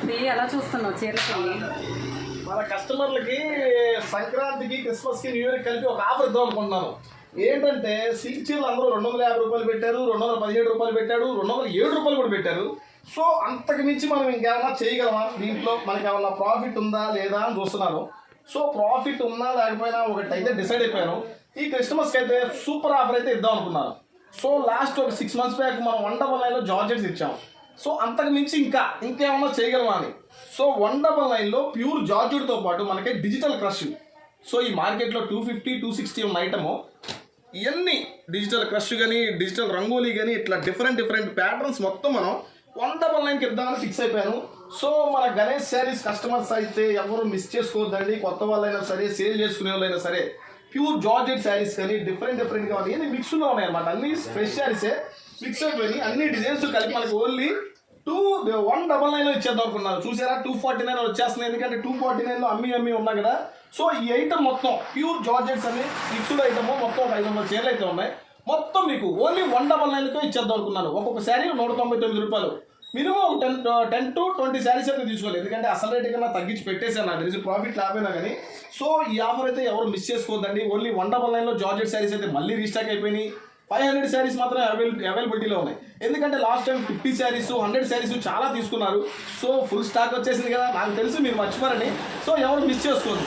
Free ఎలా చూస్తున్నావు చీరలకి? మన కస్టమర్లకి సంక్రాంతికి, క్రిస్మస్కి, న్యూ ఇయర్కి కలిపి ఒక ఆఫర్ ఇద్దాం అనుకుంటున్నాను. ఏంటంటే సిల్క్ చీరలు అందరూ 250 రూపాయలు పెట్టారు, 217 రూపాయలు పెట్టాడు, 207 రూపాయలు కూడా పెట్టారు. సో అంతకు మించి మనం ఇంకేమన్నా చేయగలమా? దీంట్లో మనకి ఏమన్నా ప్రాఫిట్ ఉందా లేదా అని చూస్తున్నాను. సో ప్రాఫిట్ ఉన్నా లేకపోయినా ఒకటి అయితే డిసైడ్ అయిపోయాను. ఈ క్రిస్మస్కి అయితే సూపర్ ఆఫర్ అయితే ఇద్దాం అనుకున్నాను. సో లాస్ట్ ఒక 6 months బ్యాక్ మనం 199లో జార్జెట్స్ ఇచ్చాం. సో అంతకు మించి ఇంకేమన్నా చేయగలమా అని. సో 199లో ప్యూర్ జార్జెట్తో పాటు మనకి డిజిటల్ క్రష్. సో ఈ మార్కెట్లో 250, 260 ఉన్న ఐటము ఇవన్నీ డిజిటల్ క్రష్ కానీ, డిజిటల్ రంగోలీ కానీ, ఇట్లా డిఫరెంట్ ప్యాటర్న్స్ మొత్తం మనం 199కి ఇద్దామని ఫిక్స్ అయిపోయాను. సో మన గణేష్ శారీస్ కస్టమర్స్ అయితే ఎవరు మిస్ చేసుకోవద్దండి. కొత్త వాళ్ళైనా సరే, సేల్ చేసుకునే వాళ్ళైనా సరే, ప్యూర్ జార్జెట్ శారీస్ కానీ డిఫరెంట్గా ఉన్నాయి. అన్ని మిక్స్లో ఉన్నాయి అనమాట. అన్ని ఫ్రెష్ శారీసే మిక్స్ అయిపోయినాయి. అన్ని డిజైన్స్ కలిపి మనకి ఓన్లీ 199లో ఇచ్చేద్దాం అనుకున్నారు. చూసారా, 249 వచ్చేస్తున్నాయి. ఎందుకంటే 249లో అమ్మి ఉన్నాయి కదా. సో ఈ ఐటమ్ మొత్తం ప్యూర్ జార్జెట్స్ అని మిక్స్డ్ ఐటమ్ మొత్తం ఒక 500 చీరలు అయితే ఉన్నాయి. మొత్తం మీకు ఓన్లీ 199తో ఇచ్చేద్దాం అనుకున్నాను. ఒక్కొక్క శారీ 199 రూపాయలు. మినిమం ఒక 10 to 20 శారీస్ అయితే తీసుకోవాలి. ఎందుకంటే అసలు రేటు కన్నా తగ్గించి పెట్టేసాను. నాకు తెలిసి ప్రాఫిట్ లాభైనా కానీ. సో ఈ ఆఫర్ అయితే ఎవరు మిస్ చేసుకోవద్దండి. ఓన్లీ 199లో జార్జెట్ శారీస్ అయితే మళ్ళీ రీస్టాక్ అయిపోయినాయి. 500 శారీస్ మాత్రమే అవైలబిలిటీలో ఉన్నాయి. ఎందుకంటే లాస్ట్ టైం 50 శారీస్, 100 శారీస్ చాలా తీసుకున్నారు. సో ఫుల్ స్టాక్ వచ్చేసింది కదా. నాకు తెలుసు మీరు మర్చిపోరని. సో ఎవరు మిస్ చేసుకోండి.